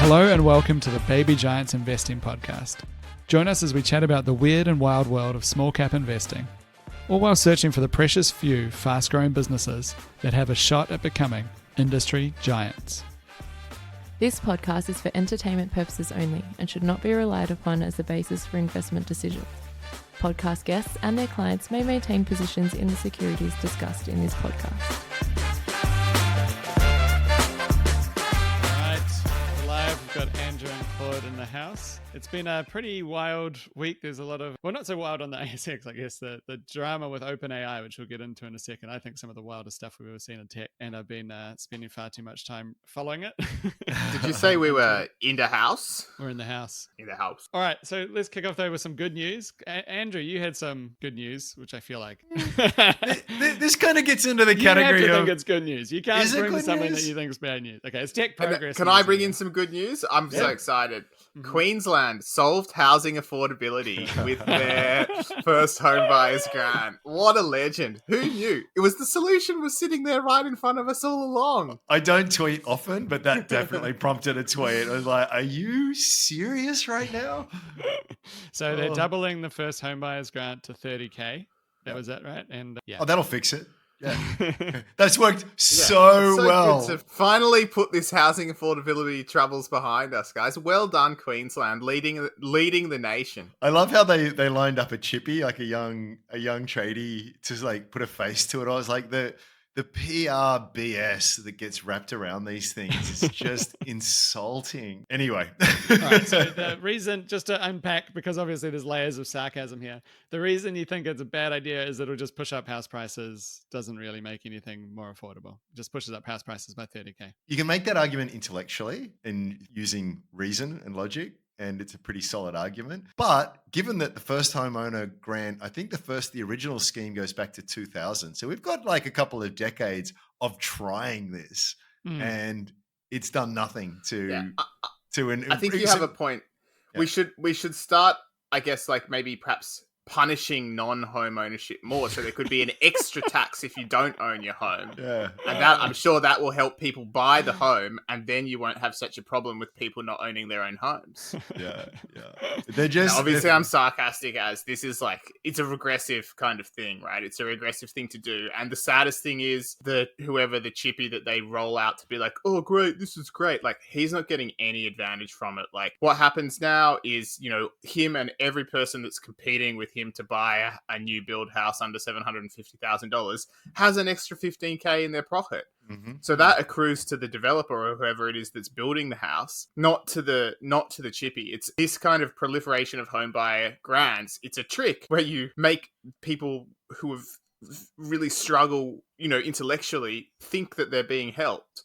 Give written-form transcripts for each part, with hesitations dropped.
Hello and welcome to the Baby Giants Investing Podcast. Join us as we chat about the weird and wild world of small cap investing, all while searching for the precious few fast-growing businesses that have a shot at becoming industry giants. This podcast is for entertainment purposes only and should not be relied upon as the basis for investment decisions. Podcast guests and their clients may maintain positions in the securities discussed in this podcast. Got Andrew and Claude in the house. It's been a pretty wild week. There's a lot of, well, not so wild on the ASX, I guess, the drama with OpenAI, which we'll get into in a second. I think some of the wildest stuff we've ever seen in tech, and I've been spending far too much time following it. Did you say we were in the house? We're in the house. In the house. All right, so let's kick off though with some good news. Andrew, you had some good news, which I feel like this kind of gets into the category you have to of think it's good news. You can't bring something news? that you think is bad news. Okay, it's tech progress. Can I bring in some good news? I'm so excited. Mm-hmm. Queensland solved housing affordability with their first home buyers grant. What a legend. Who knew? It was the solution was sitting there right in front of us all along. I don't tweet often, but that definitely prompted a tweet. I was like, are you serious right now? So they're doubling the first home buyers grant to 30K. That was it, right? And yeah. Oh, that'll fix it. Yeah. That's worked so well. Good to finally put this housing affordability troubles behind us, guys. Well done, Queensland, leading the nation. I love how they lined up a chippy, like a young tradie, to like put a face to it. I was like, the PR BS that gets wrapped around these things is just insulting. Anyway. All right, so the reason, just to unpack, because obviously there's layers of sarcasm here, the reason you think it's a bad idea is it'll just push up house prices, doesn't really make anything more affordable. It just pushes up house prices by 30K. You can make that argument intellectually and using reason and logic, and it's a pretty solid argument. But given that the first homeowner grant, I think the original scheme goes back to 2000. So we've got like a couple of decades of trying this, and it's done nothing to. I think you have a point. Yeah. We should start, I guess, like maybe perhaps punishing non-home ownership more, so there could be an extra tax if you don't own your home. Yeah. And that, I'm sure that will help people buy the home, and then you won't have such a problem with people not owning their own homes. Yeah. They're just obviously I'm sarcastic, as this is like, it's a regressive kind of thing, right? It's a regressive thing to do. And the saddest thing is that whoever the chippy that they roll out to be like, oh great, this is great, like he's not getting any advantage from it. Like what happens now is, you know, him and every person that's competing with him to buy a new build house under $750,000 has an extra 15K in their pocket. Mm-hmm. So that accrues to the developer or whoever it is that's building the house, not to the chippy. It's this kind of proliferation of home buyer grants. It's a trick where you make people who have really struggle, you know, intellectually think that they're being helped.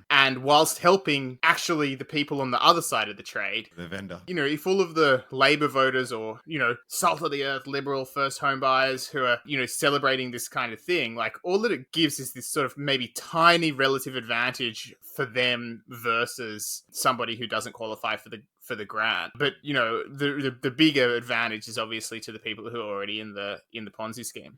And whilst helping actually the people on the other side of the trade, the vendor, you know, if all of the Labor voters or, you know, salt of the earth liberal first home buyers who are, you know, celebrating this kind of thing, like all that it gives is this sort of maybe tiny relative advantage for them versus somebody who doesn't qualify for the grant. But, you know, the bigger advantage is obviously to the people who are already in the Ponzi scheme.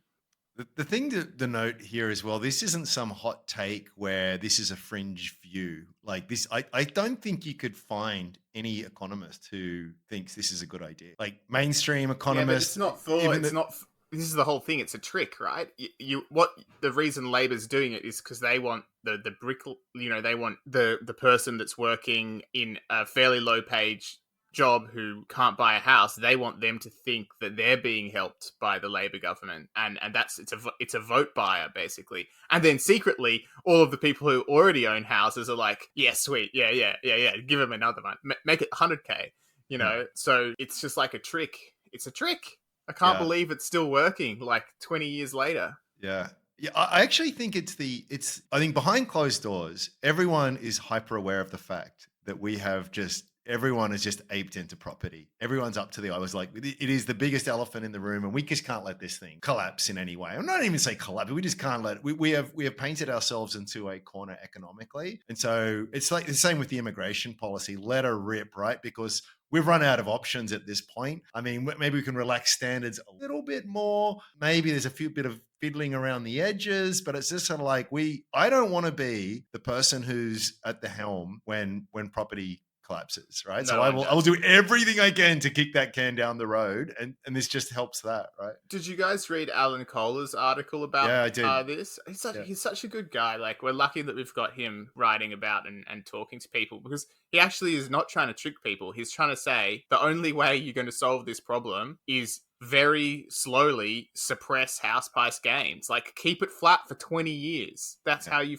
The thing to note here as well, this isn't some hot take where this is a fringe view. Like this, I don't think you could find any economist who thinks this is a good idea. Like mainstream economists. Yeah, but it's not. This is the whole thing. It's a trick, right? What the reason Labor's doing it is because they want the brick. You know, they want the person that's working in a fairly low page job who can't buy a house. They want them to think that they're being helped by the Labor government, and that's it's a vote buyer basically. And then secretly, all of the people who already own houses are like, yeah, sweet, yeah, give them another one, make it 100K. You know, so it's just like a trick. It's a trick. I can't believe it's still working like 20 years later. Yeah. Yeah, I actually think I think behind closed doors, everyone is hyper aware of the fact that everyone is just aped into property. Everyone's up to the eye. I was like, it is the biggest elephant in the room, and we just can't let this thing collapse in any way. I'm not even say collapse. We just can't let it. We have painted ourselves into a corner economically. And so it's like the same with the immigration policy. Let her rip, right? Because we've run out of options at this point. I mean, maybe we can relax standards a little bit more. Maybe there's a few bit of fiddling around the edges, but it's just sort of like I don't want to be the person who's at the helm when property collapses, right? No So one I will does. do everything I can to kick that can down the road, and this just helps that, right? Did you guys read Alan Kohler's article about Yeah, I did. this? Yeah. He's such a good guy. Like, we're lucky that we've got him writing about and talking to people, because he actually is not trying to trick people. He's trying to say the only way you're going to solve this problem is very slowly suppress house price gains. Like, keep it flat for 20 years. That's how you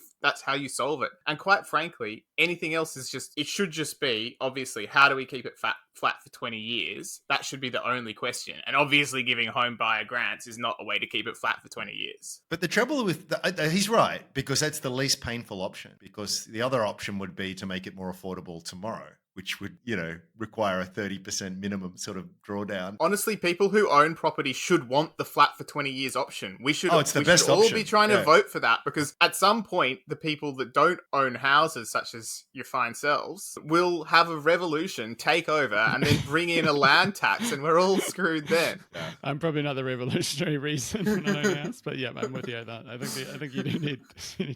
solve it. And quite frankly, anything else is it should just be, obviously, how do we keep it flat for 20 years? That should be the only question. And obviously giving home buyer grants is not a way to keep it flat for 20 years. But the trouble with he's right, because that's the least painful option, because the other option would be to make it more affordable tomorrow, which would, require a 30% minimum sort of drawdown. Honestly, people who own property should want the flat for 20 years option. It's the best all option. be trying to vote for that, because at some point, the people that don't own houses, such as your fine selves, will have a revolution, take over, and then bring in a land tax, and we're all screwed then. I'm probably not the revolutionary reason for not owning a house, but yeah, I'm with you on that. I think you need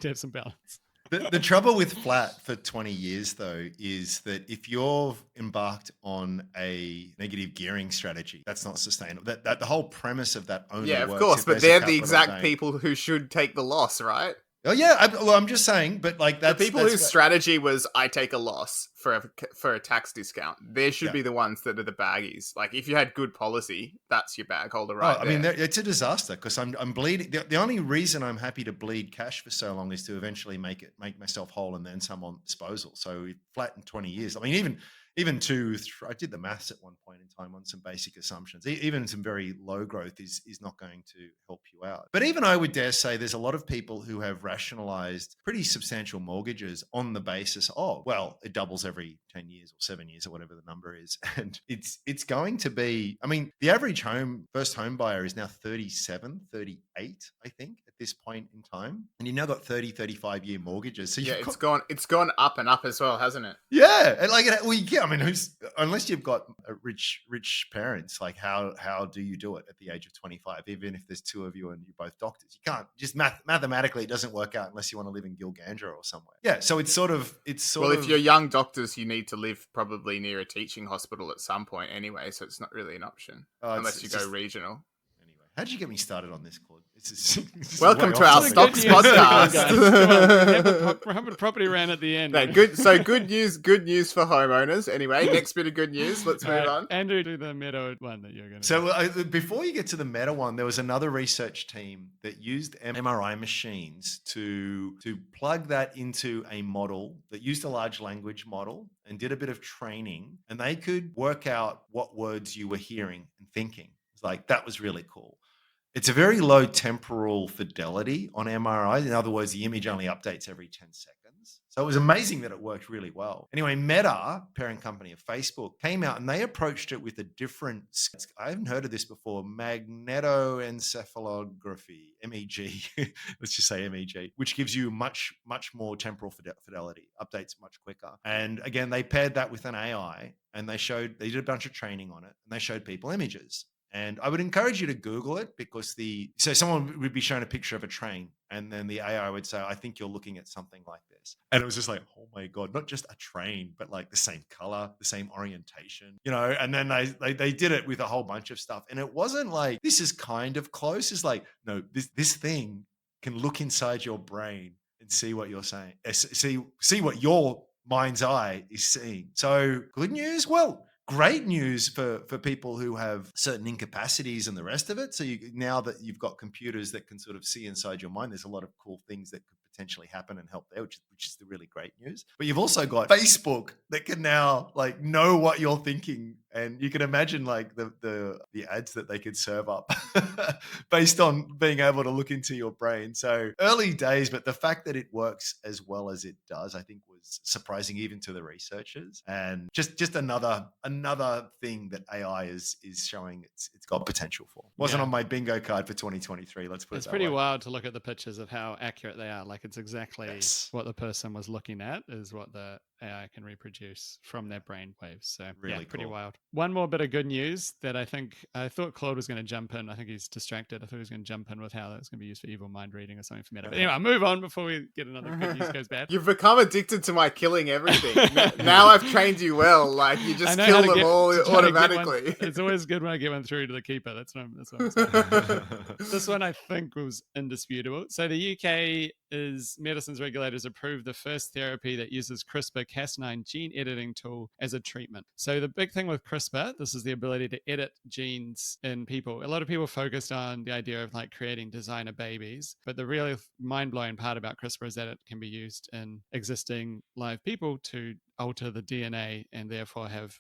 to have some balance. The trouble with flat for 20 years, though, is that if you're embarked on a negative gearing strategy, that's not sustainable. That the whole premise of that only Yeah, works of course, if but there's a they're the capital exact gain. people who should take the loss, right? Oh yeah, I'm just saying, but like that's The people whose strategy was, I take a loss for a tax discount, they should be the ones that are the baggies. Like, if you had good policy, that's your bag holder, right? I mean, it's a disaster, because I'm bleeding. The only reason I'm happy to bleed cash for so long is to eventually make myself whole and then some on disposal. So flat in 20 years. I mean, even I did the maths at one point in time on some basic assumptions. Even some very low growth is not going to help you out. But even I would dare say there's a lot of people who have rationalized pretty substantial mortgages on the basis of, well, it doubles every 10 years or 7 years or whatever the number is. And it's going to be, I mean, the average first home buyer is now 37, 38, I think, at this point in time. And you've now got 30, 35-year mortgages. So it's gone up and up as well, hasn't it? Yeah. And I mean, unless you've got rich parents, like how do you do it at the age of 25, even if there's two of you and you're both doctors? You can't just mathematically, it doesn't work out unless you want to live in Gilgandra or somewhere. Yeah. So it's sort of, if you're young doctors, you need to live probably near a teaching hospital at some point anyway. So it's not really an option unless you go regional. Anyway, how did you get me started on this, Claude? Welcome to our stocks podcast. Have a property rant at the end. No, good. So good news for homeowners. Anyway, next bit of good news. Let's move on. Andrew, do the Meta one that you're going to. So before you get to the Meta one, there was another research team that used MRI machines to plug that into a model that used a large language model and did a bit of training, and they could work out what words you were hearing and thinking. It's like, that was really cool. It's a very low temporal fidelity on MRI. In other words, the image only updates every 10 seconds. So it was amazing that it worked really well. Anyway, Meta, parent company of Facebook, came out and they approached it with a different, I haven't heard of this before, magnetoencephalography, MEG, let's just say MEG, which gives you much, much more temporal fidelity, updates much quicker. And again, they paired that with an AI and they did a bunch of training on it and they showed people images. And I would encourage you to Google it, because so someone would be shown a picture of a train and then the AI would say, I think you're looking at something like this. And it was just like, oh my God, not just a train, but like the same color, the same orientation, and then they did it with a whole bunch of stuff. And it wasn't like, this is kind of close. It's like, no, this thing can look inside your brain and see what you're saying, see what your mind's eye is seeing. So good news. Well, great news for people who have certain incapacities and the rest of it. So now that you've got computers that can sort of see inside your mind, there's a lot of cool things that could potentially happen and help there, which is the really great news. But you've also got Facebook that can now like know what you're thinking, and you can imagine like the ads that they could serve up based on being able to look into your brain. So early days, but the fact that it works as well as it does, I think was surprising even to the researchers, and just another thing that AI is showing it's got potential for. Wasn't on my bingo card for 2023. Let's put it that way. It's pretty wild to look at the pictures of how accurate they are. Like, it's exactly what the person was looking at is what the AI can reproduce from their brain waves. So Really pretty cool. wild. One more bit of good news that I thought Claude was going to jump in. I think he's distracted. I thought he was going to jump in with how that's going to be used for evil mind reading or something for Meta. But anyway, I'll move on before we get another good news goes bad. You've become addicted to my killing everything. Now I've trained you well. Like, you just kill them all automatically. It's always good when I get one through to the keeper. That's what I'm saying. This one I think was indisputable. So the UK medicines regulators approved the first therapy that uses CRISPR-Cas9 gene editing tool as a treatment. So the big thing with CRISPR, this is the ability to edit genes in people. A lot of people focused on the idea of like creating designer babies, but the really mind-blowing part about CRISPR is that it can be used in existing live people to alter the DNA and therefore have,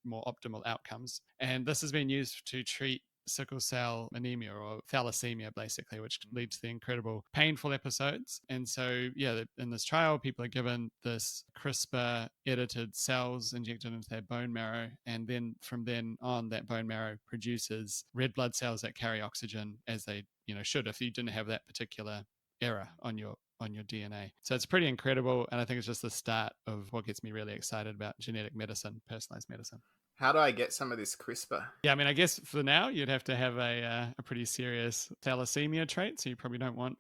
more optimal outcomes. And this has been used to treat sickle cell anemia or thalassemia, basically, which leads to the incredible painful episodes. And so, in this trial, people are given this CRISPR edited cells injected into their bone marrow. And then from then on, that bone marrow produces red blood cells that carry oxygen as they, should if you didn't have that particular error on your DNA. So it's pretty incredible. And I think it's just the start of what gets me really excited about genetic medicine, personalized medicine. How do I get some of this CRISPR? Yeah, I mean, I guess for now you'd have to have a pretty serious thalassemia trait, so you probably don't want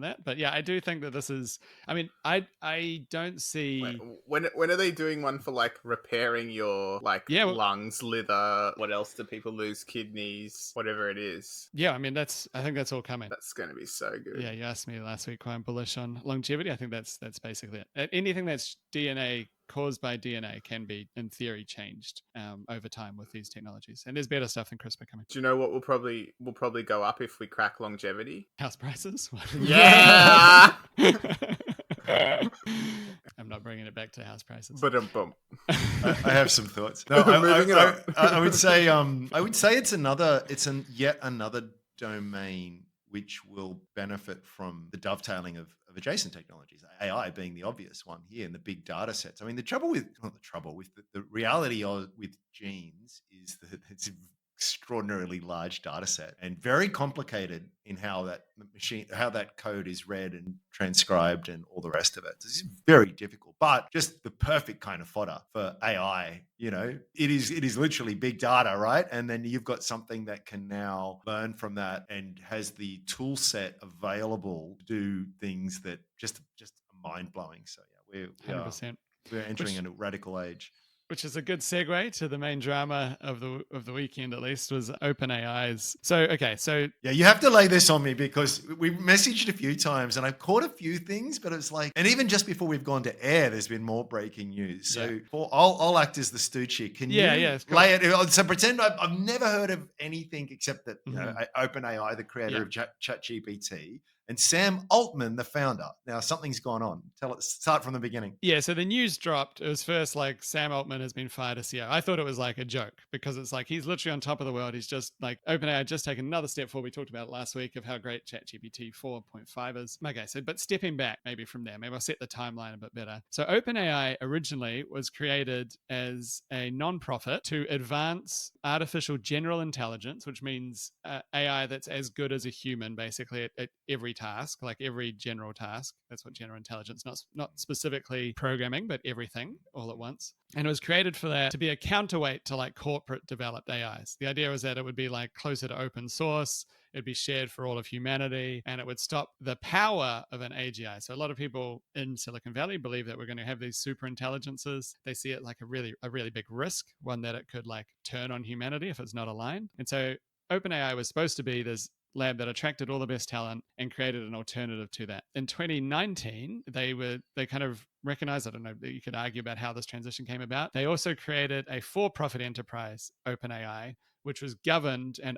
that. But yeah, I do think that this is. I mean, I don't see. Wait, when are they doing one for like repairing your lungs, liver? What else do people lose? Kidneys, whatever it is. Yeah, I mean I think that's all coming. That's going to be so good. Yeah, you asked me last week why I'm bullish on longevity. I think that's basically it. Anything that's DNA caused by DNA can be, in theory, changed over time with these technologies. And there's better stuff than CRISPR coming. Do you know what will probably go up if we crack longevity? House prices? Yeah! I'm not bringing it back to house prices. But boom. I have some thoughts. No, I would say it's yet another domain which will benefit from the dovetailing of adjacent technologies, AI being the obvious one here, and the big data sets. I mean, the reality with genes is that it's an extraordinarily large data set and very complicated in how that code is read and transcribed and all the rest of it. This is very difficult, but just the perfect kind of fodder for AI. It is literally big data, right? And then you've got something that can now learn from that and has the tool set available to do things that just mind blowing. So yeah, 100%. We're entering a radical age. Which is a good segue to the main drama of the weekend, at least, was OpenAI's. So yeah, you have to lay this on me because we messaged a few times and I've caught a few things, but it's like, and even just before we've gone to air, there's been more breaking news. So I'll act as the stooge here. Can you lay it? So pretend I've never heard of anything except that OpenAI, the creator of ChatGPT, and Sam Altman, the founder. Now, something's gone on. Start from the beginning. Yeah, so the news dropped. It was first like Sam Altman has been fired as CEO. I thought it was like a joke because it's like he's literally on top of the world. He's just like OpenAI just taken another step forward. We talked about it last week of how great ChatGPT 4.5 is. Okay, so but stepping back maybe from there, maybe I'll set the timeline a bit better. So OpenAI originally was created as a non-profit to advance artificial general intelligence, which means AI that's as good as a human basically at every task, like every general task. That's what general intelligence, not specifically programming, but everything all at once. And it was created for that to be a counterweight to like corporate developed AIs. The idea was that it would be like closer to open source, it'd be shared for all of humanity, and it would stop the power of an AGI. So a lot of people in Silicon Valley believe that we're going to have these super intelligences. They see it like a really big risk, one that it could like turn on humanity if it's not aligned. And so OpenAI was supposed to be this lab that attracted all the best talent and created an alternative to that. In 2019, they kind of recognized, I don't know, you could argue about how this transition came about. They also created a for-profit enterprise, OpenAI, which was governed and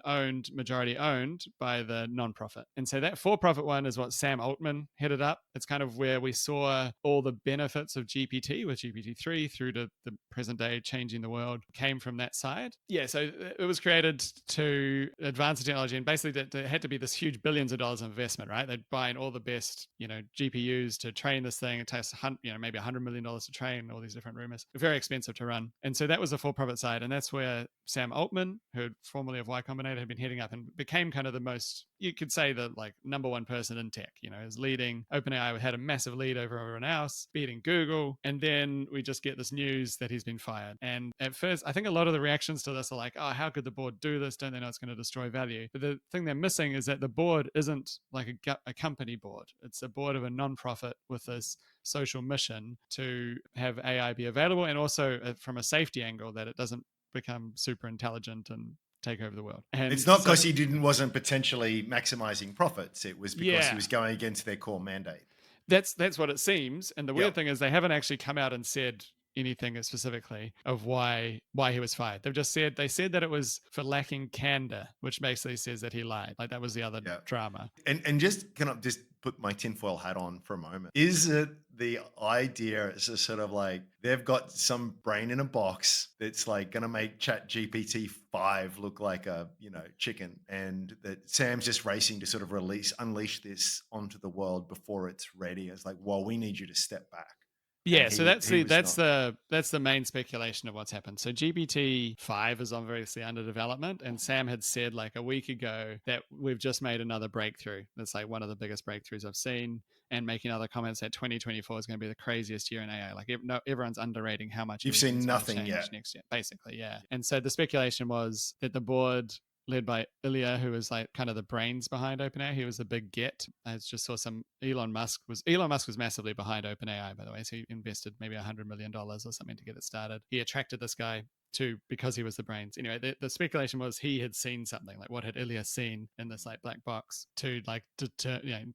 majority owned by the nonprofit. And so that for-profit one is what Sam Altman headed up. It's kind of where we saw all the benefits of GPT with GPT-3 through to the present day changing the world came from that side. Yeah, so it was created to advance the technology, and basically it had to be this huge billions of dollars investment, right? They'd buy in all the best, GPUs to train this thing. It takes, maybe $100 million to train, all these different rumors. Very expensive to run. And so that was the for-profit side. And that's where Sam Altman, who formerly of Y Combinator had been heading up and became kind of the most, you could say, the like number one person in tech. Is leading. OpenAI had a massive lead over everyone else, beating Google, and then we just get this news that he's been fired. And at first, I think a lot of the reactions to this are like, oh, how could the board do this? Don't they know it's going to destroy value? But the thing they're missing is that the board isn't like a company board. It's a board of a non-profit with this social mission to have AI be available, and also from a safety angle that it doesn't become super intelligent and take over the world. And it's not because he wasn't potentially maximizing profits. It was because he was going against their core mandate. That's what it seems. And the weird thing is they haven't actually come out and said anything specifically of why he was fired. They said that it was for lacking candor, which basically says that he lied. Like that was the other drama. And just can I just put my tinfoil hat on for a moment? Is it the idea is a sort of like they've got some brain in a box that's like going to make ChatGPT 5 look like a chicken, and that Sam's just racing to sort of unleash this onto the world before it's ready? It's like, well, we need you to step back. Yeah, so that's the main speculation of what's happened. So GPT-5 is obviously under development, and Sam had said like a week ago that we've just made another breakthrough. That's like one of the biggest breakthroughs I've seen, and making other comments that 2024 is going to be the craziest year in AI. Like everyone's underrating how much you've seen nothing yet next year, basically. Yeah, and so the speculation was that the board, led by Ilya, who was like kind of the brains behind OpenAI. He was the big get. I just saw Elon Musk was massively behind OpenAI, by the way. So he invested maybe $100 million or something to get it started. He attracted this guy because he was the brains. Anyway, the speculation was he had seen something. Like what had Ilya seen in this like black box to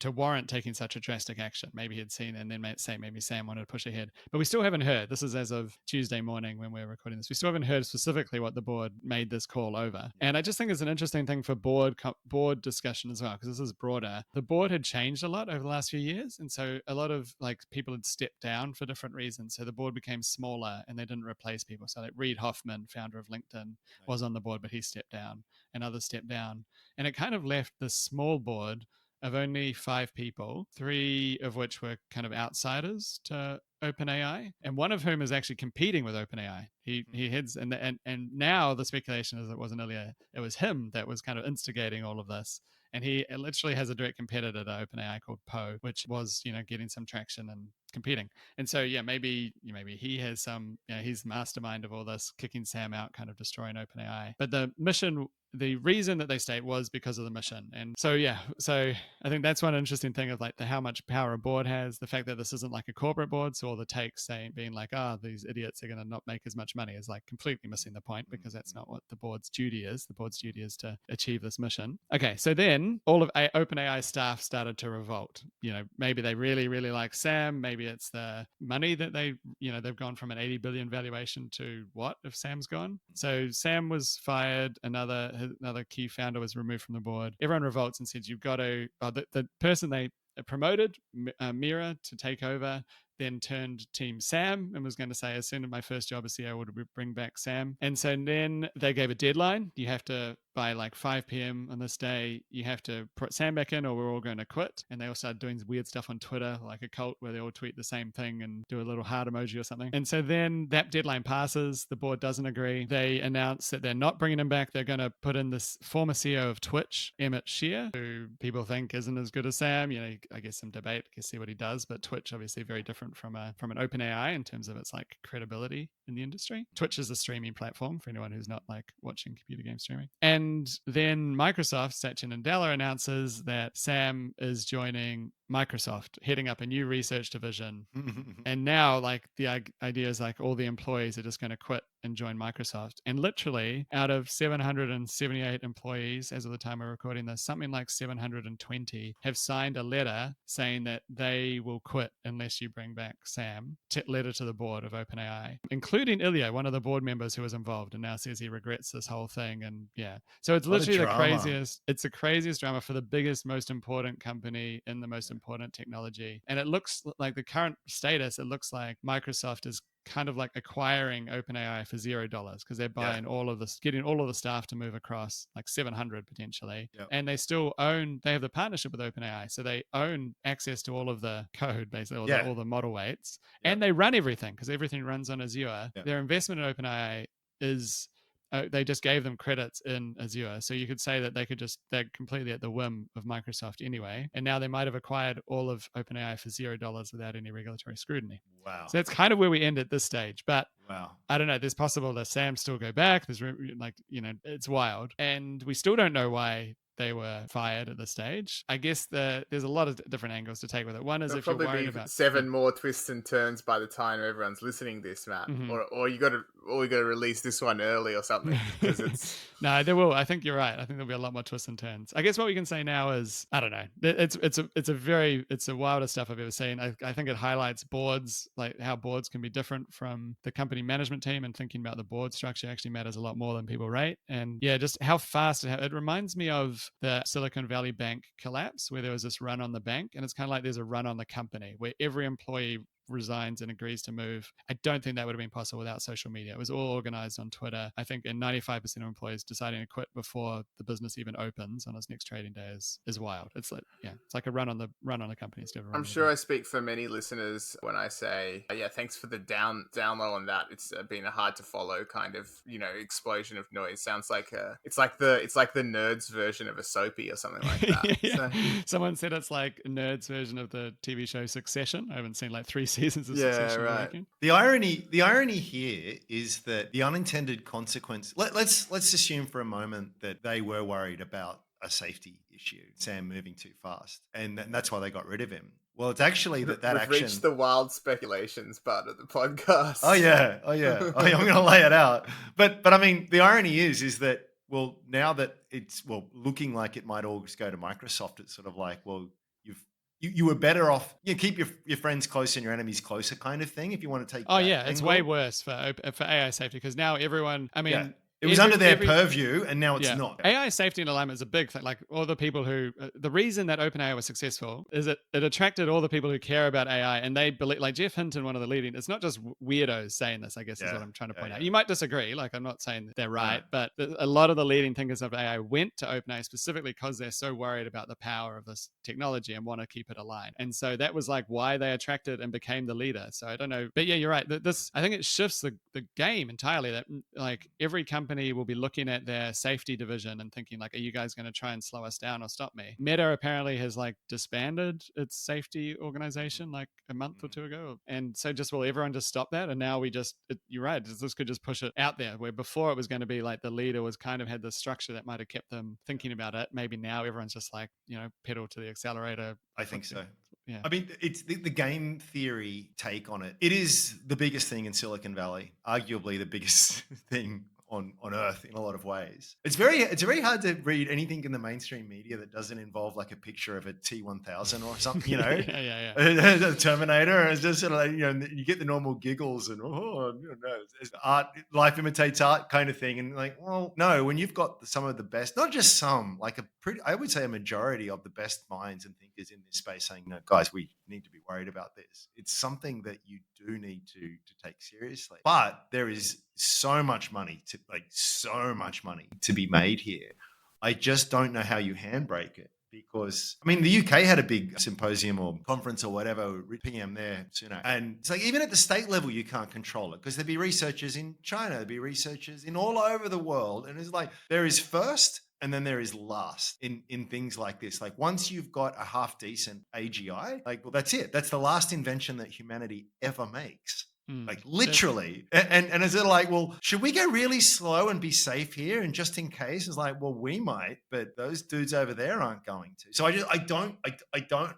warrant taking such a drastic action? Maybe he'd seen, and then maybe Sam wanted to push ahead. But we still haven't heard. This is as of Tuesday morning when we're recording this. We still haven't heard specifically what the board made this call over. And I just think it's an interesting thing for board discussion as well, because this is broader. The board had changed a lot over the last few years, and so a lot of like people had stepped down for different reasons. So the board became smaller, and they didn't replace people. So like Reid Hoffman, founder of LinkedIn, was on the board, but he stepped down, and others stepped down. And it kind of left this small board of only 5 people, 3 of which were kind of outsiders to OpenAI, and one of whom is actually competing with OpenAI. He heads, and now the speculation is it wasn't Ilya, it was him that was kind of instigating all of this. And he literally has a direct competitor to OpenAI called Poe, which was, getting some traction and competing. And so, maybe he has some, he's mastermind of all this, kicking Sam out, kind of destroying OpenAI. But the reason that they stayed was because of the mission. And so I think that's one interesting thing of like how much power a board has. The fact that this isn't like a corporate board, so all the takes being like, these idiots are going to not make as much money, is like completely missing the point, because that's not what the board's duty is. The board's duty is to achieve this mission. Okay, so then all of OpenAI staff started to revolt. Maybe they really, really like Sam. Maybe it's the money that they've gone from an 80 billion valuation to what if Sam's gone? So Sam was fired. Another key founder was removed from the board. Everyone revolts and says, you've got to, the person they promoted, Mira, to take over, then turned team Sam and was going to say, as soon as my first job as CEO would bring back Sam. And so then they gave a deadline. You have to, by like 5 p.m. on this day, you have to put Sam back in or we're all going to quit. And they all started doing weird stuff on Twitter, like a cult where they all tweet the same thing and do a little heart emoji or something. And so then that deadline passes. The board doesn't agree. They announce that they're not bringing him back. They're going to put in this former CEO of Twitch, Emmett Shear, who people think isn't as good as Sam. I guess some debate, see what he does. But Twitch obviously very different from an OpenAI in terms of its like credibility in the industry. Twitch is a streaming platform for anyone who's not like watching computer game streaming. And then Microsoft, Satya Nadella, announces that Sam is joining Microsoft, heading up a new research division. And now like the idea is like all the employees are just going to quit and join Microsoft. And literally out of 778 employees as of the time of recording this, something like 720 have signed a letter saying that they will quit unless you bring back Sam. Letter to the board of OpenAI, including Ilya, one of the board members who was involved, and now says he regrets this whole thing. And so it's literally the craziest. It's the craziest drama for the biggest, most important company in the most important technology. And it looks like the current status, it looks like Microsoft is kind of like acquiring OpenAI for $0 because they're buying all of this, getting all of the staff to move across, like 700 potentially. And they still they have the partnership with OpenAI. So they own access to all of the code, basically, all the model weights. And they run everything because everything runs on Azure. Their investment in OpenAI is they just gave them credits in Azure. So you could say that they're completely at the whim of Microsoft anyway. And now they might have acquired all of OpenAI for $0 without any regulatory scrutiny. Wow. So that's kind of where we end at this stage. But Wow. I don't know. There's possible that Sam still go back. There's it's wild. And we still don't know why they were fired at this stage. I guess there's a lot of different angles to take with it. One is There'll if you're probably worried be about 7 more twists and turns by the time everyone's listening to this, Matt. Mhm. Or you got to release this one early or something because it's No, there will. I think you're right. I think there'll be a lot more twists and turns. I guess what we can say now is, I don't know. It's the wildest stuff I've ever seen. I think it highlights boards, like how boards can be different from the company management team, and thinking about the board structure actually matters a lot more than people rate. And yeah, just how fast it reminds me of the Silicon Valley Bank collapse, where there was this run on the bank, and it's kind of like there's a run on the company where every employee resigns and agrees to move. I don't think that would have been possible without social media. It was all organized on Twitter. I think, and 95% of employees deciding to quit before the business even opens on its next trading day is wild. It's like a run on the company instead of a run I'm on the sure bank. I speak for many listeners when I say, yeah, thanks for the download on that. It's been a hard to follow kind of, explosion of noise. Sounds like it's like the nerds version of a soapy or something like that. Yeah. So, Someone said it's like a nerds version of the TV show Succession. I haven't seen like 3 seasons of Yeah, Succession. right. The irony here is that the unintended consequence. Let's assume for a moment that they were worried about a safety issue, Sam moving too fast, and that's why they got rid of him. Well, it's actually that We've action. reached the wild speculations part of the podcast. Oh yeah. I'm going to lay it out. But I mean, the irony is that, well, now that it's looking like it might all just go to Microsoft, it's sort of like, well, you were better off. Keep your friends close and your enemies closer, kind of thing. If you want to take. Oh that yeah, it's angle. way worse for AI safety, because now everyone. I mean. Yeah. It was under their purview, and now it's not. AI safety and alignment is a big thing. Like all the people who, the reason that OpenAI was successful is it attracted all the people who care about AI, and they believe, like Jeff Hinton, one of the leading. It's not just weirdos saying this, I guess is what I'm trying to point out. You might disagree. Like I'm not saying that they're right, but a lot of the leading thinkers of AI went to OpenAI specifically because they're so worried about the power of this technology and want to keep it aligned. And so that was like why they attracted and became the leader. So I don't know, but yeah, you're right. I think it shifts the game entirely. That like every company will be looking at their safety division and thinking like, are you guys going to try and slow us down or stop me? Meta apparently has like disbanded its safety organization like a month or 2 ago. And so will everyone just stop that? And now you're right. This could just push it out there, where before it was going to be like the leader was kind of had the structure that might have kept them thinking about it. Maybe now everyone's just like, pedal to the accelerator. I think so. Yeah. I mean, it's the game theory take on it. It is the biggest thing in Silicon Valley, arguably the biggest thing on earth in a lot of ways. It's very hard to read anything in the mainstream media that doesn't involve like a picture of a T-1000 or something, a Terminator. And it's just sort of like, you get the normal giggles and it's art, life imitates art kind of thing. And like, well, no, when you've got some of the best, not just some, like I would say a majority of the best minds and thinkers in this space saying, no, guys, we need to be worried about this. It's something that you do need to take seriously. But there is so much money to be made here. I just don't know how you handbrake it, because I mean the UK had a big symposium or conference or whatever, PM there, and it's like even at the state level you can't control it, because there'd be researchers in China, there'd be researchers in all over the world, and it's like there is first and then there is last in things like this. Like once you've got a half decent AGI, like, well, that's it. That's the last invention that humanity ever makes. Like literally. And is it like, well, should we go really slow and be safe here? And just in case, it's like, well, we might, but those dudes over there aren't going to. So I don't,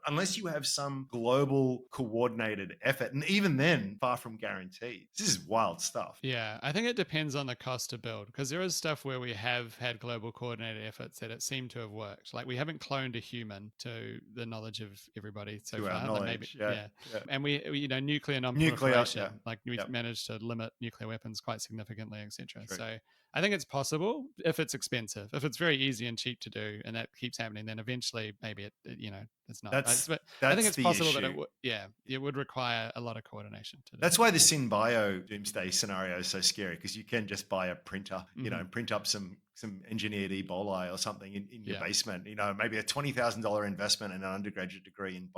unless you have some global coordinated effort. And even then, far from guaranteed. This is wild stuff. Yeah, I think it depends on the cost to build, because there is stuff where we have had global coordinated efforts that it seemed to have worked. Like we haven't cloned a human to the knowledge of everybody so to far. Our knowledge, yeah. And we, nuclear non-proliferation. Like we've managed to limit nuclear weapons quite significantly, etc. So I think it's possible if it's expensive. If it's very easy and cheap to do, and that keeps happening, then eventually maybe it's not. But I think it's possible that it would require a lot of coordination to do. That's why the SynBio doomsday scenario is so scary, because you can just buy a printer, print up some engineered Ebola or something in your basement. Maybe a $20,000 investment and an undergraduate degree in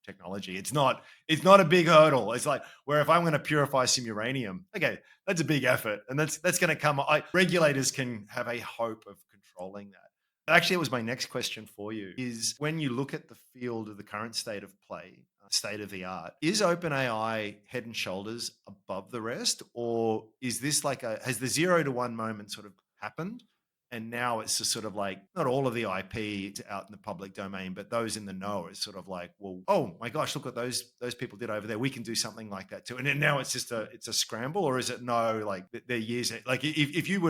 technology. It's not a big hurdle. It's like where if I'm going to purify some uranium, okay, that's a big effort, and that's going to come. Regulators can have a hope of controlling that. Actually, it was my next question for you, is when you look at the field of the current state of play, state of the art, is OpenAI head and shoulders above the rest? Or is this has the 0 to 1 moment sort of happened? And now it's just sort of like, not all of the IP out in the public domain, but those in the know is sort of like, well, oh my gosh, look what those people did over there. We can do something like that too. And then now it's just a scramble, or is it no? Like they're years. Like if you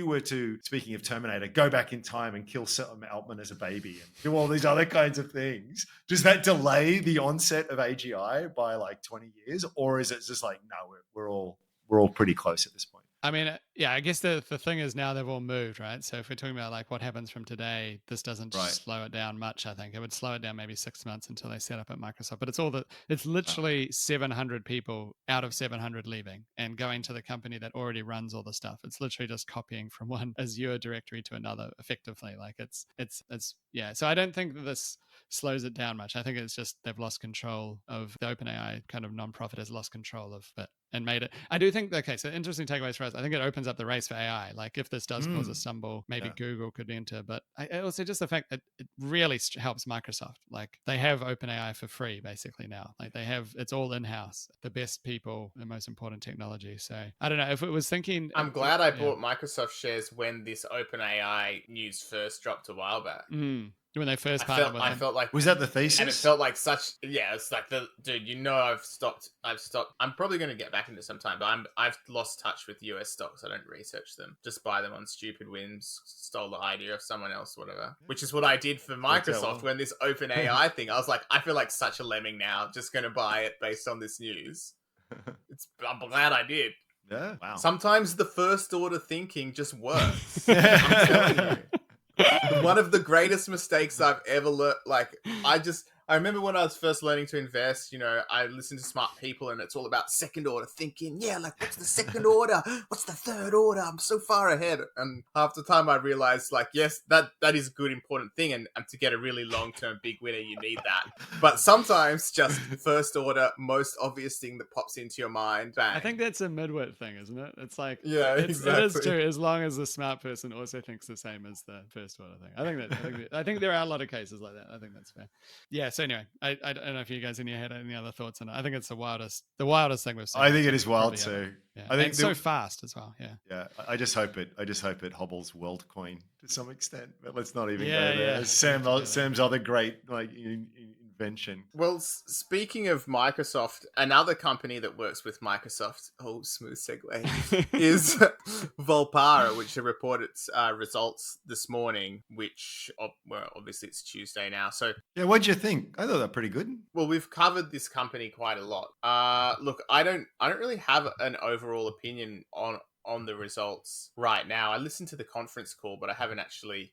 were to, speaking of Terminator, go back in time and kill Sam Altman as a baby and do all these other kinds of things, does that delay the onset of AGI by like 20 years, or is it just like, no, we're all pretty close at this point? I mean, yeah, I guess the thing is now they've all moved, right? So if we're talking about like what happens from today, this doesn't slow it down much. I think it would slow it down maybe 6 months until they set up at Microsoft. But it's literally 700 people out of 700 leaving and going to the company that already runs all the stuff. It's literally just copying from one Azure directory to another effectively. Like it's yeah. So I don't think that this slows it down much. I think it's just they've lost control of the OpenAI kind of nonprofit has lost control of it and made it. I do think, okay, so interesting takeaways for us. I think it opens up the race for AI. Like if this does cause a stumble, maybe Google could enter. But I also just the fact that it really helps Microsoft. Like they have OpenAI for free basically now. Like it's all in-house, the best people, the most important technology. So I don't know if it was thinking. I'm glad I bought Microsoft shares when this OpenAI news first dropped a while back. When they first partnered with I felt like, was that the thesis? And it felt like it's like dude, I've stopped. I'm probably going to get back into some time, but I've lost touch with US stocks. I don't research them, just buy them on stupid whims, stole the idea of someone else, whatever, which is what I did for Microsoft when this OpenAI thing, I was like, I feel like such a lemming now, just going to buy it based on this news. I'm glad I did. Yeah. Wow. Sometimes the first order thinking just works. I'm telling you. One of the greatest mistakes I've ever learned. Like, I remember when I was first learning to invest, I listened to smart people and it's all about second order thinking. Yeah, like, what's the second order? What's the third order? I'm so far ahead. And half the time I realized, like, yes, that is a good, important thing. And to get a really long-term big winner, you need that. But sometimes just first order, most obvious thing that pops into your mind, bang. I think that's a midwit thing, isn't it? It's like, exactly. It is true, as long as the smart person also thinks the same as the first order thing. I think there are a lot of cases like that. I think that's fair. Yeah. So anyway, I don't know if you guys in your head had any other thoughts on it. I think it's the wildest thing we've seen. I think it is wild too. Yeah. I think and so fast as well. Yeah. Yeah. I just hope it hobbles WorldCoin to some extent. But let's not even go there. Yeah. Sam's other great invention. Well, speaking of Microsoft, another company that works with Microsoft, smooth segue, is Volpara, which reported its results this morning, which, obviously it's Tuesday now. So yeah, what'd you think? I thought that pretty good. Well, we've covered this company quite a lot. Look, I don't really have an overall opinion on the results right now. I listened to the conference call, but I haven't actually,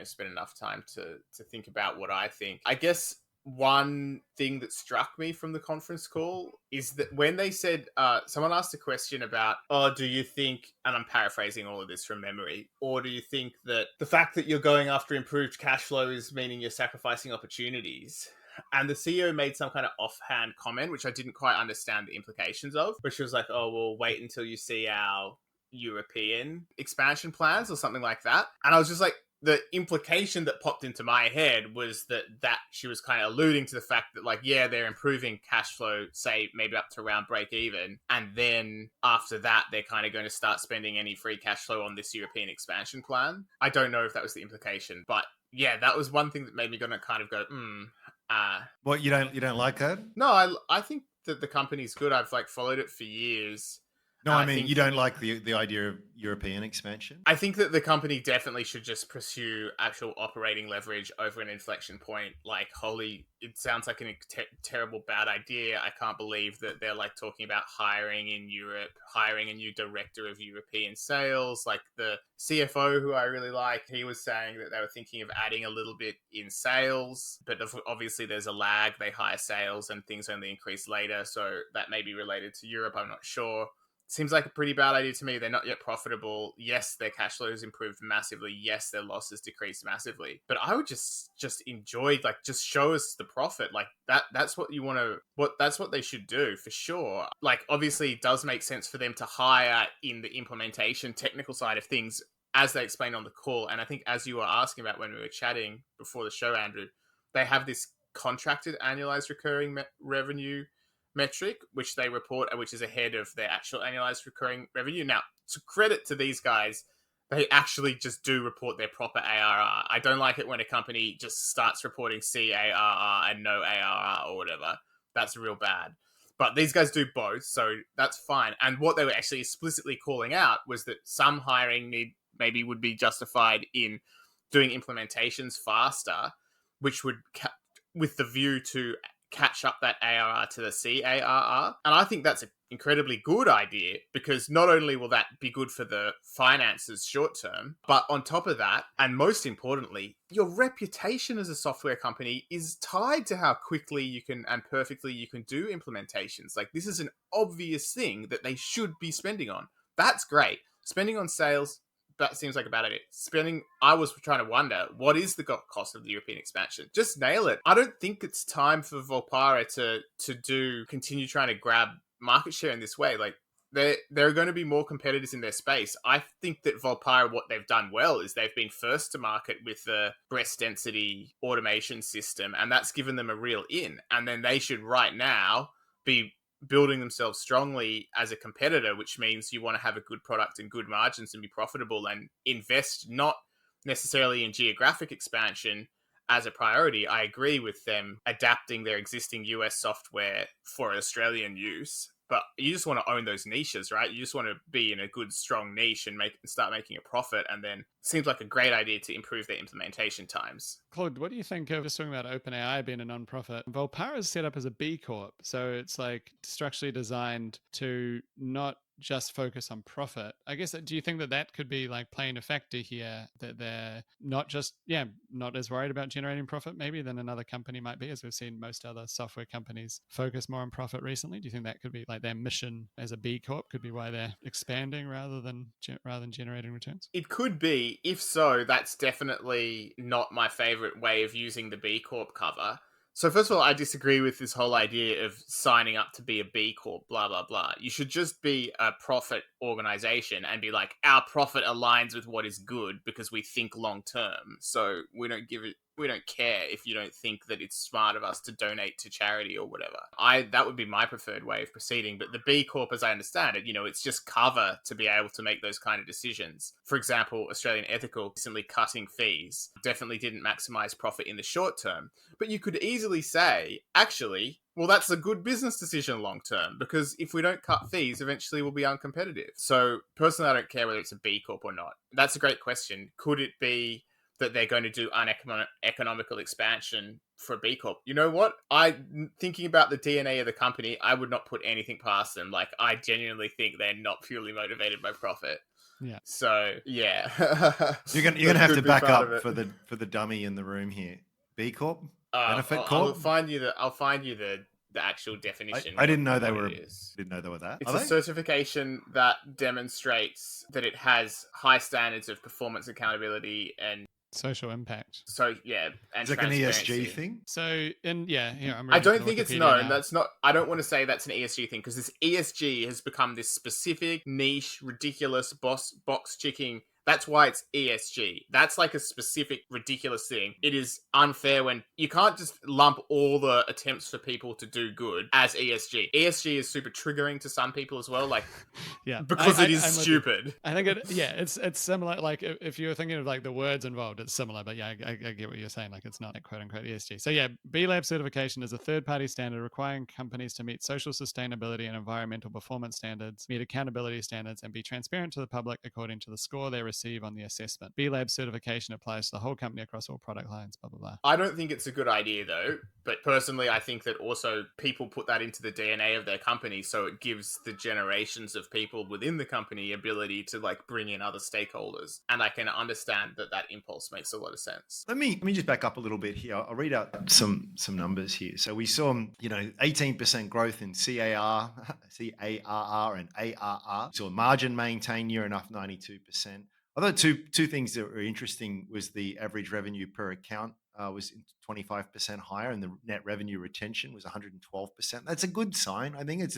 spent enough time to think about what I think. I guess one thing that struck me from the conference call is that when they said, someone asked a question about, do you think, and I'm paraphrasing all of this from memory, or do you think that the fact that you're going after improved cash flow is meaning you're sacrificing opportunities? And the CEO made some kind of offhand comment, which I didn't quite understand the implications of, which was like, we'll wait until you see our European expansion plans or something like that. And I was just like, the implication that popped into my head was that she was kind of alluding to the fact that, like, yeah, they're improving cash flow, say maybe up to around break even. And then after that, they're kind of going to start spending any free cash flow on this European expansion plan. I don't know if that was the implication, but yeah, that was one thing that made me gonna kind of go, What, you don't like that? No, I think that the company's good. I've followed it for years. No, I mean, you don't like the idea of European expansion? I think that the company definitely should just pursue actual operating leverage over an inflection point. Like, it sounds like a terrible bad idea. I can't believe that they're talking about hiring in Europe, hiring a new director of European sales. Like the CFO, who I really like, he was saying that they were thinking of adding a little bit in sales, but obviously there's a lag. They hire sales and things only increase later. So that may be related to Europe. I'm not sure. seems like a pretty bad idea to me. They're not yet profitable. Yes, their cash flow has improved massively. Yes, their losses decreased massively. But I would just enjoy, like, just show us the profit. Like that's what you want to, that's what they should do for sure. Like, obviously it does make sense for them to hire in the implementation technical side of things, as they explained on the call. And I think, as you were asking about when we were chatting before the show, Andrew, they have this contracted annualized recurring revenue metric, which they report, which is ahead of their actual annualized recurring revenue. Now, to credit to these guys, they actually just do report their proper ARR. I don't like it when a company just starts reporting CARR and no ARR or whatever. That's real bad. But these guys do both, so that's fine. And what they were actually explicitly calling out was that some hiring maybe would be justified in doing implementations faster, which would, with the view to catch up that ARR to the CARR. And I think that's an incredibly good idea, because not only will that be good for the finances short term, but on top of that, and most importantly, your reputation as a software company is tied to how quickly you can and perfectly you can do implementations. Like, this is an obvious thing that they should be spending on. That's great. Spending on sales, that seems like a bad idea. I was trying to wonder, what is the cost of the European expansion? Just nail it. I don't think it's time for Volpara to continue trying to grab market share in this way. Like, there are going to be more competitors in their space. I think that Volpara, what they've done well is they've been first to market with the breast density automation system, and that's given them a real in. And then they should right now be building themselves strongly as a competitor, which means you want to have a good product and good margins and be profitable and invest not necessarily in geographic expansion as a priority. I agree with them adapting their existing US software for Australian use, but you just want to own those niches, right? You just want to be in a good, strong niche and start making a profit. And then seems like a great idea to improve their implementation times. Claude, what do you think of just talking about OpenAI being a non-profit? Volpara is set up as a B Corp. So it's like structurally designed to not just focus on profit. I guess, do you think that could be like playing a factor here, that they're not just, not as worried about generating profit maybe than another company might be, as we've seen most other software companies focus more on profit recently? Do you think that could be like their mission as a B Corp could be why they're expanding rather than generating returns? It could be. If so, that's definitely not my favorite way of using the B Corp cover. So first of all, I disagree with this whole idea of signing up to be a B Corp, blah, blah, blah. You should just be a profit organization and be like, our profit aligns with what is good because we think long term. So we don't care if you don't think that it's smart of us to donate to charity or whatever. That would be my preferred way of proceeding. But the B Corp, as I understand it, it's just cover to be able to make those kind of decisions. For example, Australian Ethical recently cutting fees definitely didn't maximize profit in the short term. But you could easily say, actually, well, that's a good business decision long term, because if we don't cut fees, eventually we'll be uncompetitive. So personally, I don't care whether it's a B Corp or not. That's a great question. Could it be that they're going to do uneconomical expansion for a B Corp? You know what? Thinking about the DNA of the company, I would not put anything past them. Like, I genuinely think they're not purely motivated by profit. Yeah. So, yeah. You're gonna have to back up for the dummy in the room here. B Corp? Benefit Corp? I'll find you the actual definition. I didn't know they were. Didn't know they were that. It's a certification that demonstrates that it has high standards of performance, accountability, and social impact. So yeah, and it's like an ESG thing. So I don't think it's known. That's not. I don't want to say that's an ESG thing, because this ESG has become this specific niche, ridiculous box ticking. That's why it's ESG. That's like a specific, ridiculous thing. It is unfair when you can't just lump all the attempts for people to do good as ESG. ESG is super triggering to some people as well, like, because it is stupid. I think it's similar. Like, if you're thinking of like the words involved, it's similar. But yeah, I get what you're saying. Like, it's not like quote unquote ESG. So yeah, B Lab certification is a third-party standard requiring companies to meet social sustainability and environmental performance standards, meet accountability standards, and be transparent to the public according to the score they receive receive on the assessment. B Lab certification applies to the whole company across all product lines, blah, blah, blah. I don't think it's a good idea though, but personally I think that also people put that into the DNA of their company, so it gives the generations of people within the company ability to like bring in other stakeholders, and I can understand that impulse makes a lot of sense. Let me just back up a little bit here. I'll read out some numbers here. So we saw 18% growth in CARR and ARR. So margin maintained year enough 92%. I thought two things that were interesting was the average revenue per account was 25% higher, and the net revenue retention was 112%. That's a good sign. I think it's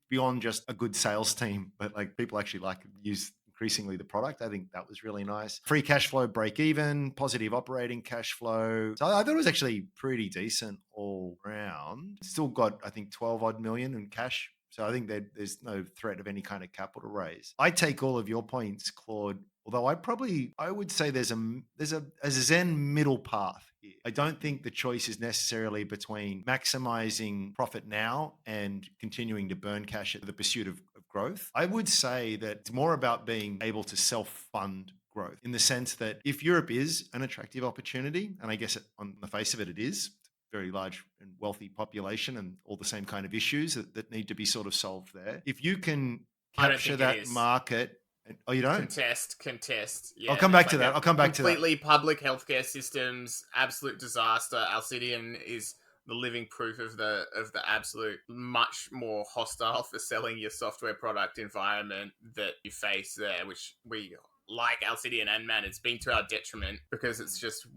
beyond just a good sales team, but like people actually like use increasingly the product. I think that was really nice. Free cash flow break even, positive operating cash flow. So I thought it was actually pretty decent all round. Still got, I think, 12 odd million in cash. So I think that there's no threat of any kind of capital raise. I take all of your points, Claude, although I would say there's a Zen middle path here. I don't think the choice is necessarily between maximizing profit now and continuing to burn cash at the pursuit of growth. I would say that it's more about being able to self-fund growth, in the sense that if Europe is an attractive opportunity, and I guess on the face of it is, very large and wealthy population and all the same kind of issues that need to be sort of solved there. If you can capture that market. Oh, you don't? Contest. Yeah, I'll come back to that. Completely public healthcare systems, absolute disaster. Alcidion is the living proof of the absolute much more hostile for selling your software product environment that you face there, which we like Alcidion and man, it's been to our detriment because it's just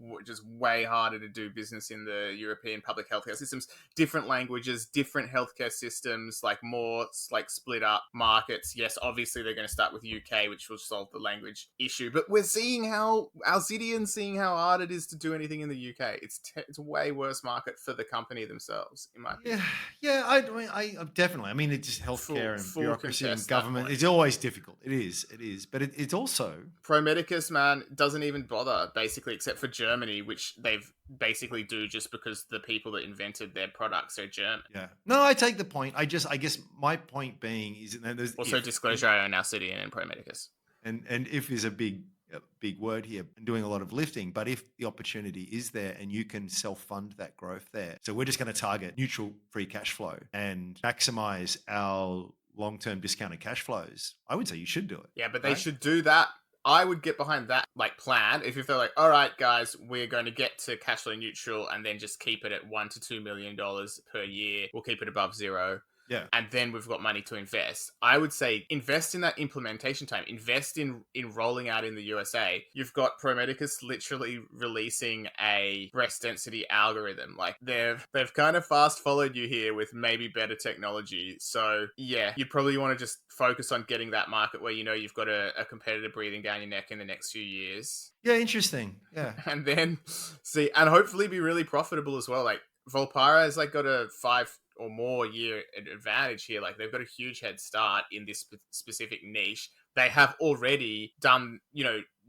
way harder to do business in the European public healthcare systems. Different languages, different healthcare systems, like more like split up markets. Yes, obviously they're going to start with UK, which will solve the language issue. But we're seeing how Alcidion's seeing how hard it is to do anything in the UK. It's a way worse market for the company themselves, in my opinion. Yeah. I definitely. I mean, it's just healthcare and bureaucracy and government. It's always difficult. It is. But it's also. Pro Medicus, man, doesn't even bother, basically, except for Germany, which they've basically do just because the people that invented their products are German. Yeah. No, I take the point. I guess my point being is that there's also disclosure. I own Alcidion and Pro Medicus. And if is a big word here and doing a lot of lifting, but if the opportunity is there and you can self-fund that growth there, so we're just going to target neutral free cash flow and maximize our long-term discounted cash flows, I would say you should do it. Yeah, but they should do that. I would get behind that like plan if they're like, all right, guys, we're going to get to cash flow neutral and then just keep it at $1 to $2 million per year. We'll keep it above zero. Yeah. And then we've got money to invest. I would say invest in that implementation time. Invest in rolling out in the USA. You've got Pro Medicus literally releasing a breast density algorithm. Like they've kind of fast followed you here with maybe better technology. So yeah, you probably want to just focus on getting that market where you know you've got a competitor breathing down your neck in the next few years. Yeah, interesting. Yeah. And then see, and hopefully be really profitable as well. Like Volpara has like got a 5 or more year advantage here. Like they've got a huge head start in this specific niche. They have already done,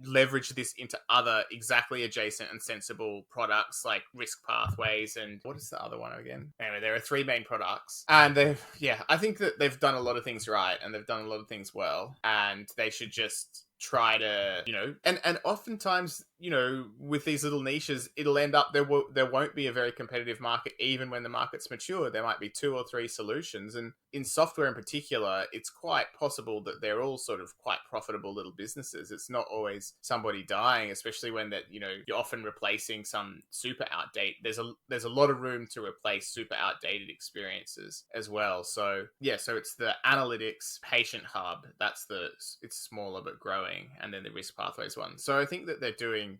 leveraged this into other exactly adjacent and sensible products like risk pathways and what is the other one again? Anyway, there are 3 main products and I think that they've done a lot of things right and they've done a lot of things well, and they should just try to, and oftentimes, with these little niches, it'll end up there won't be a very competitive market. Even when the market's mature, there might be 2 or 3 solutions. And in software in particular, it's quite possible that they're all sort of quite profitable little businesses. It's not always somebody dying, especially when that, you're often replacing some super outdated. There's a lot of room to replace super outdated experiences as well. So yeah, so it's the analytics patient hub. It's smaller but growing, and then the risk pathways one. So I think that they're doing,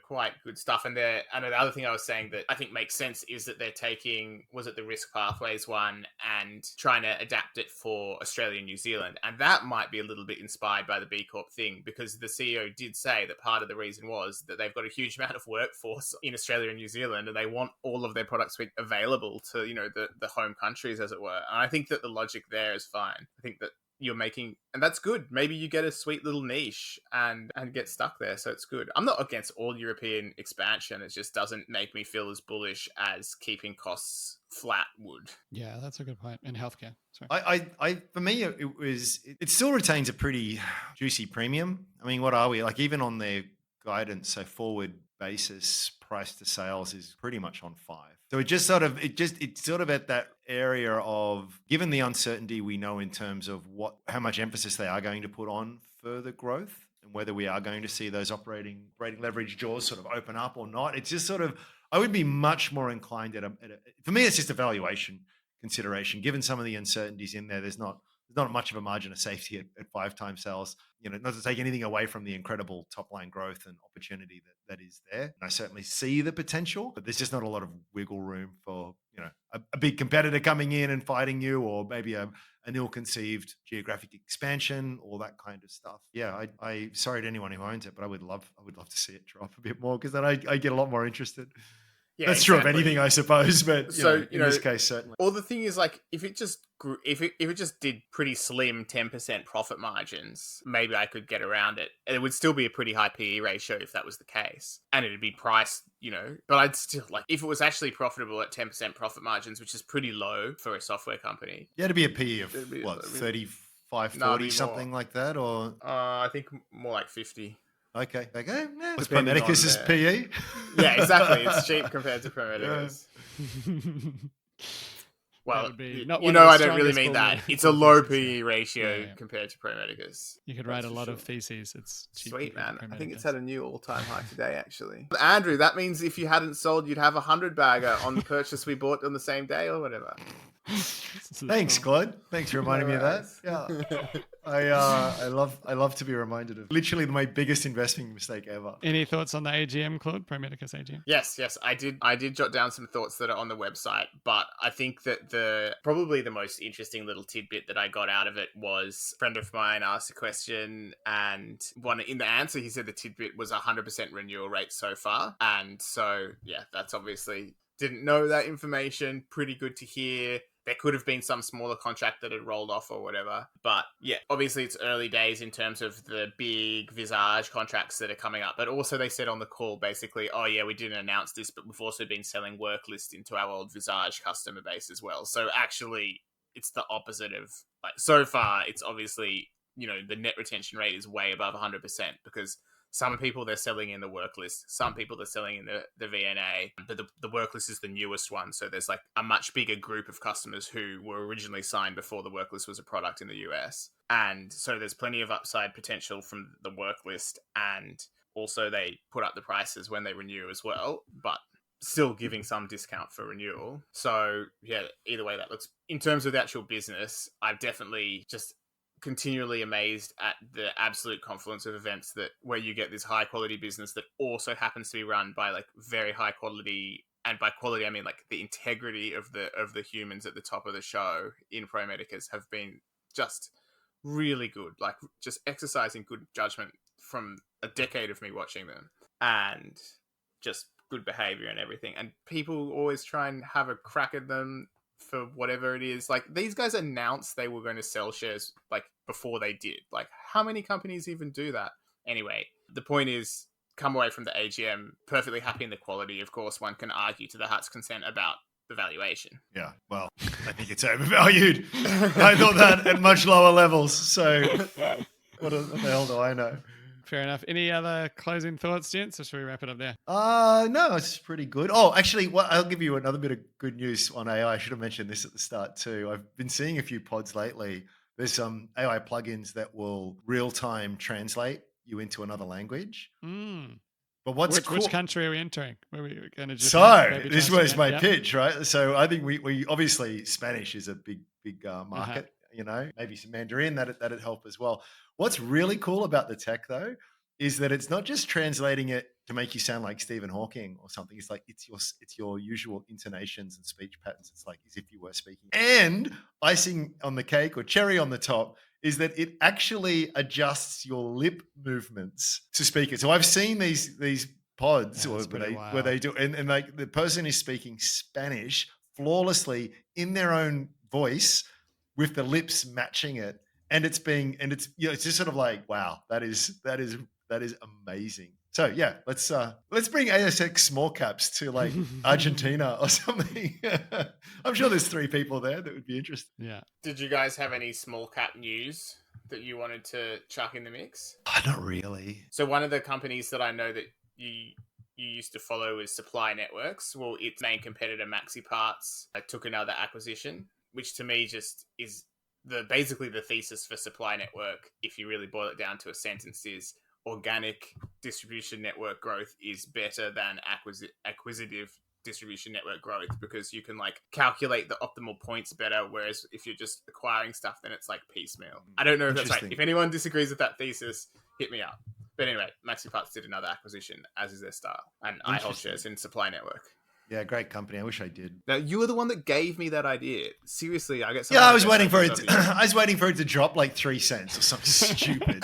quite good stuff. And the other thing I was saying that I think makes sense is that they're taking, was it the risk pathways one, and trying to adapt it for Australia and New Zealand. And that might be a little bit inspired by the B Corp thing, because the CEO did say that part of the reason was that they've got a huge amount of workforce in Australia and New Zealand, and they want all of their products to be available to, the home countries, as it were. And I think that the logic there is fine. I think that you're making, and that's good. Maybe you get a sweet little niche and get stuck there, so it's good. I'm not against all European expansion. It just doesn't make me feel as bullish as keeping costs flat would. Yeah, that's a good point. In healthcare. Sorry. I for me, it still retains a pretty juicy premium. I mean, what are we like? Even on their guidance, so forward basis, price to sales is pretty much on 5. So it's sort of at that area of, given the uncertainty we know in terms of how much emphasis they are going to put on further growth and whether we are going to see those operating leverage jaws sort of open up or not. It's just sort of, I would be much more inclined for me, it's just a valuation consideration. Given some of the uncertainties in there, there's not much of a margin of safety at 5 times sales. Not to take anything away from the incredible top line growth and opportunity that is there. And I certainly see the potential, but there's just not a lot of wiggle room for a big competitor coming in and fighting you, or maybe an ill-conceived geographic expansion, all that kind of stuff. Yeah, I sorry to anyone who owns it, but I would love to see it drop a bit more, because then I get a lot more interested. Yeah, that's exactly true of anything, I suppose, but in this case, certainly. Or the thing is, like, if it just grew, if it just did pretty slim 10% profit margins, maybe I could get around it. And it would still be a pretty high PE ratio if that was the case, and it'd be priced, But I'd still like, if it was actually profitable at 10% profit margins, which is pretty low for a software company. Yeah, it'd be a PE of 35, 40, something like that, or I think more like 50. Okay. Yeah. What's Pro Medicus' PE? Yeah, exactly. It's cheap compared to Pro Medicus. Well, I don't really mean that. It's a low PE ratio compared to Pro Medicus. You could write a lot of theses. It's cheap. Sweet, man. I think it's had a new all-time high today, actually. Andrew, that means if you hadn't sold, you'd have 100-bagger on the purchase we bought on the same day or whatever. Thanks, Claude. Thanks for reminding me of that. Yeah. I love to be reminded of literally my biggest investing mistake ever. Any thoughts on the AGM, Claude? Pro Medicus AGM? Yes, I did jot down some thoughts that are on the website, but I think that probably the most interesting little tidbit that I got out of it was a friend of mine asked a question, and in the answer he said the tidbit was 100% renewal rate so far. And so that's obviously, didn't know that information. Pretty good to hear. There could have been some smaller contract that had rolled off or whatever. But yeah, obviously it's early days in terms of the big Visage contracts that are coming up. But also they said on the call, basically, oh yeah, we didn't announce this, but we've also been selling Worklist into our old Visage customer base as well. So actually it's the opposite of, like, so far it's obviously, the net retention rate is way above 100%, because some people they're selling in the Worklist, some people they're selling in the VNA, but the Worklist is the newest one. So there's like a much bigger group of customers who were originally signed before the Worklist was a product in the US. And so there's plenty of upside potential from the Worklist, and also they put up the prices when they renew as well, but still giving some discount for renewal. So yeah, either way that looks, in terms of the actual business, I've definitely just continually amazed at the absolute confluence of events where you get this high quality business that also happens to be run by like very high quality, and by quality I mean like the integrity of the humans at the top of the show in Pro Medicus have been just really good, like just exercising good judgment from a decade of me watching them, and just good behavior and everything. And people always try and have a crack at them for whatever it is. Like, these guys announced they were going to sell shares like before they did. Like, how many companies even do that? Anyway, the point is, come away from the AGM perfectly happy in the quality. Of course, one can argue to the heart's content about the valuation. Yeah, well, I think it's overvalued. I thought that at much lower levels. So what the hell do I know? Fair enough. Any other closing thoughts, gents, or should we wrap it up there? No, it's pretty good. Oh, actually, I'll give you another bit of good news on AI. I should have mentioned this at the start too. I've been seeing a few pods lately. There's some AI plugins that will real-time translate you into another language. But which country are we entering? Where we going to just this was my pitch, right? So I think we obviously Spanish is a big market. Maybe some Mandarin that'd help as well. What's really cool about the tech though is that it's not just translating it to make you sound like Stephen Hawking or something. It's like it's your usual intonations and speech patterns. It's like as if you were speaking. And icing on the cake, or cherry on the top, is that it actually adjusts your lip movements to speak it. So I've seen these pods where they do, and like the person is speaking Spanish flawlessly in their own voice with the lips matching it. and it's it's just sort of like, wow, that is amazing. So yeah, let's bring ASX small caps to like Argentina or something. I'm sure there's 3 people there that would be interested. Yeah. Did you guys have any small cap news that you wanted to chuck in the mix? Not really. So one of the companies that I know that you used to follow is Supply Networks. Well, its main competitor, Maxiparts, took another acquisition, which to me just is basically the thesis for Supply Network. If you really boil it down to a sentence, is organic distribution network growth is better than acquisitive distribution network growth, because you can like calculate the optimal points better, whereas if you're just acquiring stuff, then it's like piecemeal. I don't know if that's right. If anyone disagrees with that thesis, hit me up. But anyway, Maxiparts did another acquisition, as is their style, and I hold shares in Supply Network. Yeah, great company. I wish I did. Now, you were the one that gave me that idea. Seriously, I get. Yeah, I was waiting for it. I was waiting for it to drop like 3 cents or something stupid.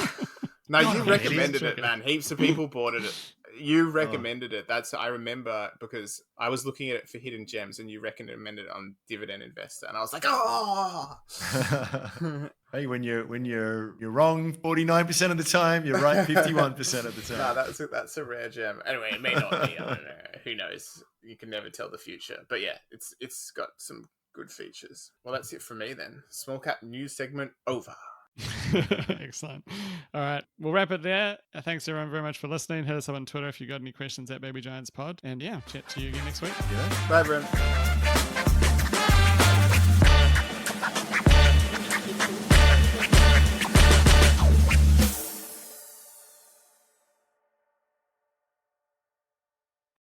No, you recommended it, man. Heaps of people bought it. You recommended it. I remember, because I was looking at it for hidden gems, and you recommended it on Dividend Investor, and I was like, oh. Hey, when you're wrong 49% of the time, you're right 51% of the time. No, that's a rare gem. Anyway, it may not be. I don't know. Who knows? You can never tell the future. But yeah, it's got some good features. Well, that's it for me then. Small cap news segment over. Excellent. All right, we'll wrap it there. Thanks everyone very much for listening. Hit us up on Twitter if you got any questions at Baby Giants Pod. And yeah, chat to you again next week. Bye, everyone.